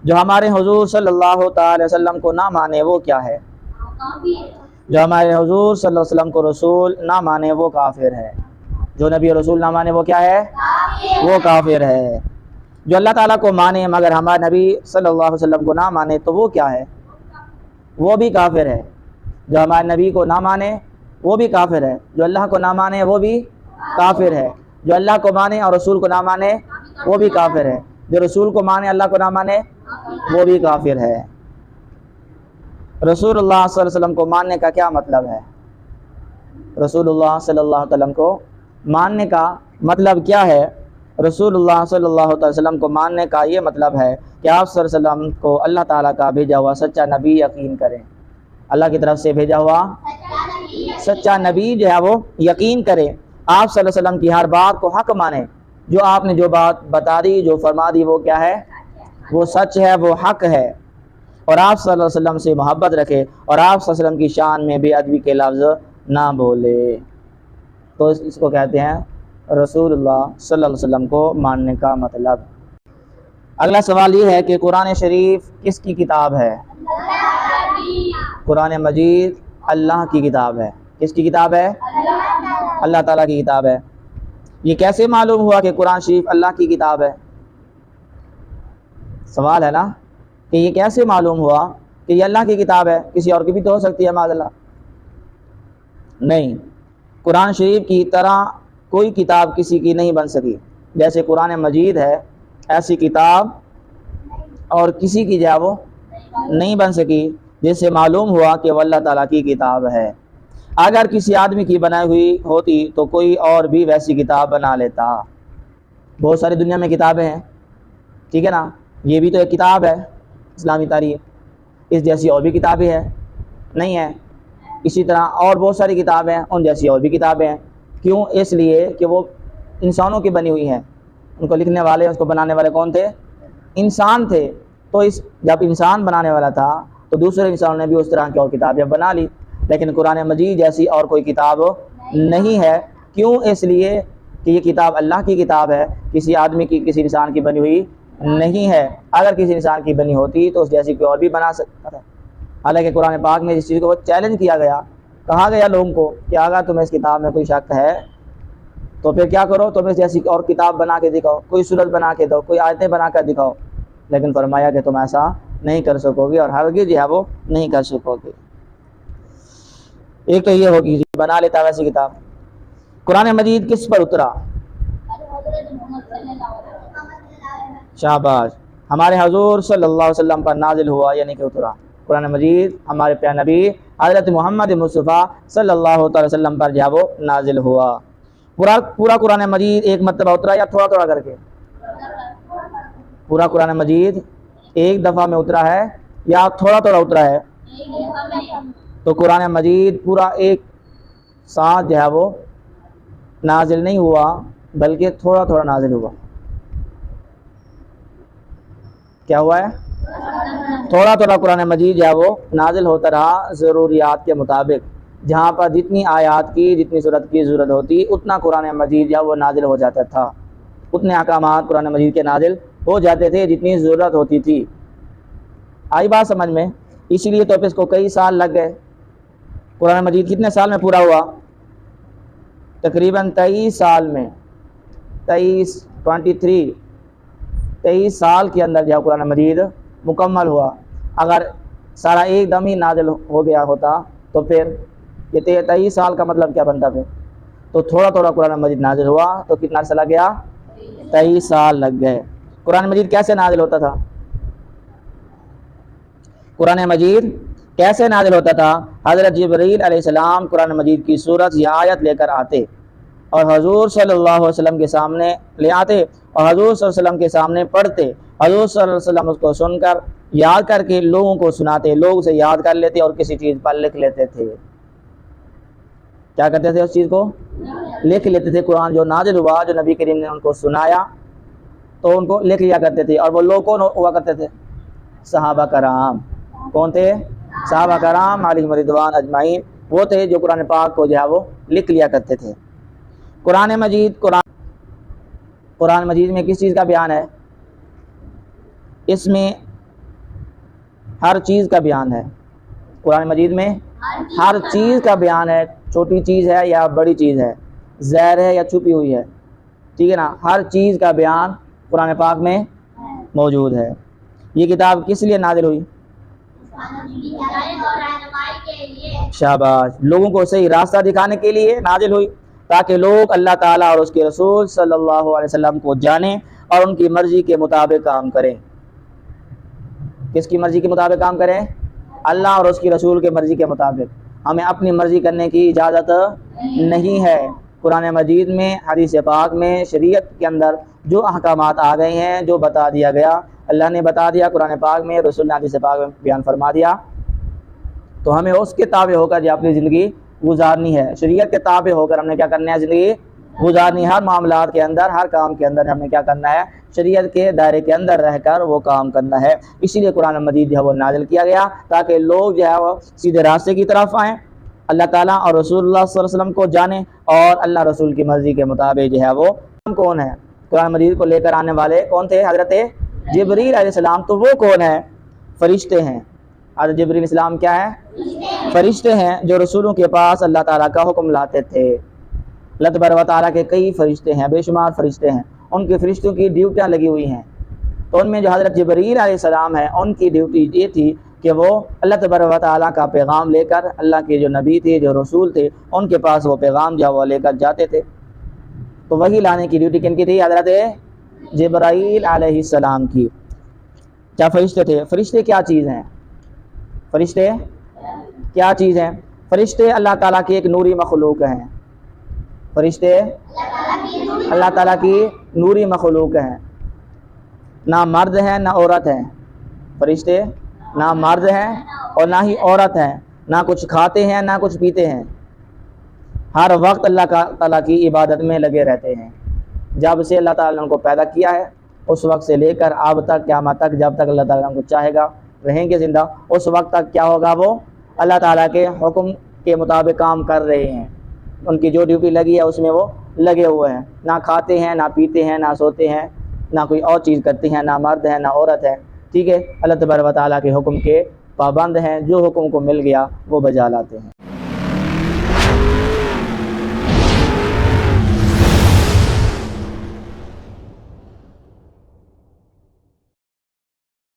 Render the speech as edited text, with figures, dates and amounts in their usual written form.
جو ہمارے حضور صلی اللہ تعالی وسلم کو نہ مانے وہ کیا ہے؟ جو ہمارے حضور صلی اللہ علیہ وسلم کو رسول نہ مانے وہ کافر ہے۔ جو نبی رسول نہ مانے وہ کیا ہے؟ وہ کافر ہے۔ جو اللہ تعالیٰ کو مانے مگر ہمارے نبی صلی اللہ علیہ وسلم کو نہ مانے تو وہ کیا ہے؟ وہ بھی کافر ہے۔ جو ہمارے نبی کو نہ مانے وہ بھی کافر ہے۔ جو اللہ کو نہ مانے وہ بھی کافر ہے۔ جو اللہ کو مانے اور رسول کو نہ مانے وہ بھی کافر ہے۔ جو رسول کو مانے اللہ کو نہ مانے وہ بھی کافر ہے۔ رسول اللہ صلی اللہ علیہ وسلم کو ماننے کا کیا مطلب ہے؟ رسول اللہ صلی اللہ علیہ وسلم کو ماننے کا مطلب کیا ہے؟ رسول اللہ صلی اللہ علیہ وسلم کو ماننے کا یہ مطلب ہے کہ آپ صلی اللہ علیہ وسلم کو اللہ تعالیٰ کا بھیجا ہوا سچا نبی یقین کریں۔ اللہ کی طرف سے بھیجا ہوا سچا نبی جو ہے وہ یقین کرے۔ آپ صلی اللہ علیہ وسلم کی ہر بات کو حق مانے۔ جو آپ نے جو بات بتا دی، جو فرما دی، وہ کیا ہے؟ وہ سچ ہے، وہ حق ہے۔ اور آپ صلی اللہ علیہ وسلم سے محبت رکھے اور آپ صلی اللہ علیہ وسلم کی شان میں بے ادبی کے لفظ نہ بولے۔ تو اس کو کہتے ہیں رسول اللہ صلی اللہ علیہ وسلم کو ماننے کا مطلب۔ اگلا سوال یہ ہے کہ قرآن شریف کس کی کتاب ہے؟ قرآن مجید اللہ کی کتاب ہے۔ کس کی کتاب ہے؟ اللہ تعالیٰ کی کتاب ہے۔ یہ کیسے معلوم ہوا کہ قرآن شریف اللہ کی کتاب ہے؟ سوال ہے نا کہ یہ کیسے معلوم ہوا کہ یہ اللہ کی کتاب ہے؟ کسی اور کی بھی تو ہو سکتی ہے معاذ اللہ۔ نہیں، قرآن شریف کی طرح کوئی کتاب کسی کی نہیں بن سکی۔ جیسے قرآن مجید ہے ایسی کتاب اور کسی کی جو ہے وہ نہیں بن سکی، جس سے معلوم ہوا کہ وہ اللہ تعالیٰ کی کتاب ہے۔ اگر کسی آدمی کی بنائی ہوئی ہوتی تو کوئی اور بھی ویسی کتاب بنا لیتا۔ بہت ساری دنیا میں کتابیں ہیں، ٹھیک ہے نا، یہ بھی تو ایک کتاب ہے اسلامی تاریخ، اس جیسی اور بھی کتابیں ہیں نہیں ہیں؟ اسی طرح اور بہت ساری کتابیں ہیں، ان جیسی اور بھی کتابیں ہیں۔ کیوں؟ اس لیے کہ وہ انسانوں کی بنی ہوئی ہیں، ان کو لکھنے والے، اس کو بنانے والے کون تھے؟ انسان تھے۔ تو جب انسان بنانے والا تھا تو دوسرے انسانوں نے بھی اس طرح کی اور کتابیں بنا لی، لیکن قرآن مجید جیسی اور کوئی کتاب نہیں ہے۔ کیوں؟ اس لیے کہ یہ کتاب اللہ کی کتاب ہے، کسی آدمی کی، کسی انسان کی بنی ہوئی نہیں ہے۔ اگر کسی انسان کی بنی ہوتی تو اس جیسی کوئی اور بھی بنا سکتا تھا۔ حالانکہ قرآن پاک میں جس چیز کو وہ چیلنج کیا گیا، کہا گیا لوگوں کو کہ اگر تمہیں اس کتاب میں کوئی شک ہے تو پھر کیا کرو، تم اس جیسی اور کتاب بنا کے دکھاؤ، کوئی صورت بنا کے دو، کوئی آیتیں بنا کر دکھاؤ۔ لیکن فرمایا کہ تم ایسا نہیں کر سکو گے اور ہرگز جو ہے وہ نہیں کر سکو گے۔ ایک تو یہ ہوگی بنا لیتا ویسی کتاب۔ قرآن مجید کس پر اترا؟ شاباش، ہمارے حضور صلی اللہ علیہ وسلم پر نازل ہوا، یعنی کہ اترا۔ قرآن مجید ہمارے پیارے نبی حضرت محمد مصطفیٰ صلی اللہ تعالی وسلم پر جو ہے وہ نازل ہوا۔ پورا قرآن مجید ایک مرتبہ اترا یا تھوڑا تھوڑا کر کے؟ پورا قرآن مجید ایک دفعہ میں اترا ہے یا تھوڑا تھوڑا اترا ہے؟ تو قرآن مجید پورا ایک ساتھ جو ہے وہ نازل نہیں ہوا، بلکہ تھوڑا تھوڑا نازل ہوا۔ کیا ہوا ہے؟ تھوڑا تھوڑا قرآن مجید جو ہے وہ نازل ہوتا رہا، ضروریات کے مطابق۔ جہاں پر جتنی آیات کی، جتنی صورت کی ضرورت ہوتی، اتنا قرآن مجید جو ہے وہ نازل ہو جاتا تھا، اتنے احکامات قرآن مجید کے نازل ہو جاتے تھے جتنی ضرورت ہوتی تھی۔ آئی بات سمجھ میں؟ اسی لیے تو اس کو کئی سال لگ گئے۔ قرآن مجید کتنے سال میں پورا ہوا؟ تقریباً 23 سال میں، 23 سال کے اندر جو قرآن مجید مکمل ہوا۔ اگر سارا ایک دم ہی نازل ہو گیا ہوتا تو پھر یہ 23 سال کا مطلب کیا بنتا پھر؟ تو تھوڑا تھوڑا قرآن مجید نازل ہوا تو کتنا عرصہ لگ گیا؟ 23 سال لگ گئے۔ قرآن مجید کیسے نازل ہوتا تھا؟ قرآن مجید کیسے نازل ہوتا تھا؟ حضرت جبرائیل علیہ السلام قرآن مجید کی سورت یا آیت لے کر آتے اور حضور صلی اللہ علیہ وسلم کے سامنے لے آتے اور حضور صلی اللہ علیہ وسلم کے سامنے پڑھتے۔ حضور صلی اللہ علیہ وسلم اس کو سن کر یاد کر کے لوگوں کو سناتے، لوگ اسے یاد کر لیتے اور کسی چیز پر لکھ لیتے تھے۔ کیا کرتے تھے؟ اس چیز کو لکھ لیتے تھے۔ قرآن جو نازل ہوا، جو نبی کریم نے ان کو سنایا تو ان کو لکھ لیا کرتے تھے۔ اور وہ لوگ کون ہوا کرتے تھے؟ صحابہ کرام۔ کون تھے؟ صحابہ کرام علیہم رضوان اجمعین، وہ تھے جو قرآن پاک کو جو ہے وہ لکھ لیا کرتے تھے۔ قرآن مجید میں کس چیز کا بیان ہے؟ اس میں ہر چیز کا بیان ہے قرآن مجید میں، ہر چیز کا بیان ہے، چھوٹی چیز ہے یا بڑی چیز ہے، ظاہر ہے یا چھپی ہوئی ہے، ٹھیک ہے نا، ہر چیز کا بیان قرآن پاک میں موجود ہے۔ یہ کتاب کس لیے نازل ہوئی؟ شاباش، لوگوں کو صحیح راستہ دکھانے کے لیے نازل ہوئی، تاکہ لوگ اللہ تعالیٰ اور اس کے رسول صلی اللہ علیہ وسلم کو جانیں اور ان کی مرضی کے مطابق کام کریں۔ کس کی مرضی کے مطابق کام کریں؟ اللہ اور اس کی رسول کے مرضی کے مطابق۔ ہمیں اپنی مرضی کرنے کی اجازت نہیں ہے۔ قرآن مجید میں، حدیث پاک میں، شریعت کے اندر جو احکامات آ گئے ہیں، جو بتا دیا گیا، اللہ نے بتا دیا قرآن پاک میں، رسول نے حدیث پاک میں بیان فرما دیا، تو ہمیں اس کے تابع ہو کر اپنی زندگی گزارنی ہے۔ شریعت کے تابع ہو کر ہم نے کیا کرنا ہے؟ زندگی گزارنی ہے۔ ہر معاملات کے اندر، ہر کام کے اندر ہم نے کیا کرنا ہے؟ شریعت کے دائرے کے اندر رہ کر وہ کام کرنا ہے۔ اسی لیے قرآن مجید جو ہے وہ نازل کیا گیا، تاکہ لوگ جو ہے وہ سیدھے راستے کی طرف آئیں، اللہ تعالیٰ اور رسول اللہ صلی اللہ علیہ وسلم کو جانیں، اور اللہ رسول کی مرضی کے مطابق جو ہے وہ کون ہے؟ قرآن مجید کو لے کر آنے والے کون تھے؟ حضرت جبریل علیہ السلام۔ تو وہ کون ہے؟ فرشتے ہیں۔ حضرت جبریل علیہ السلام کیا ہے؟ فرشتے ہیں، جو رسولوں کے پاس اللہ تعالیٰ کا حکم لاتے تھے۔ اللہ تبارک و تعالیٰ کے کئی فرشتے ہیں، بے شمار فرشتے ہیں، ان کے فرشتوں کی ڈیوٹیاں لگی ہوئی ہیں۔ تو ان میں جو حضرت جبریل علیہ السلام ہے، ان کی ڈیوٹی یہ تھی کہ وہ اللہ تبارک و تعالیٰ کا پیغام لے کر، اللہ کے جو نبی تھے، جو رسول تھے، ان کے پاس وہ پیغام جو وہ لے کر جاتے تھے۔ تو وہی لانے کی ڈیوٹی کن کی تھی؟ حضرت جبرائیل علیہ السلام کی۔ کیا فرشتے تھے؟ فرشتے کیا چیز ہیں؟ فرشتے کیا چیز ہیں؟ فرشتے اللہ تعالیٰ کی ایک نوری مخلوق ہیں۔ فرشتے اللہ تعالیٰ کی نوری مخلوق ہیں، نہ مرد ہیں نہ عورت ہیں۔ فرشتے نہ مرد ہیں اور نہ ہی عورت ہیں، نہ کچھ کھاتے ہیں نہ کچھ پیتے ہیں، ہر وقت اللہ تعالیٰ کی عبادت میں لگے رہتے ہیں۔ جب سے اللہ تعالیٰ نے ان کو پیدا کیا ہے، اس وقت سے لے کر اب تک، قیامت تک، جب تک اللہ تعالیٰ ان کو چاہے گا رہیں گے زندہ، اس وقت تک کیا ہوگا؟ وہ اللہ تعالیٰ کے حکم کے مطابق کام کر رہے ہیں۔ ان کی جو ڈیوٹی لگی ہے اس میں وہ لگے ہوئے ہیں، نہ کھاتے ہیں نہ پیتے ہیں نہ سوتے ہیں، نہ کوئی اور چیز کرتے ہیں، نہ مرد ہے نہ عورت ہے، ٹھیک ہے۔ اللہ تبارک و تعالیٰ کے حکم کے پابند ہیں، جو حکم کو مل گیا وہ بجا لاتے ہیں۔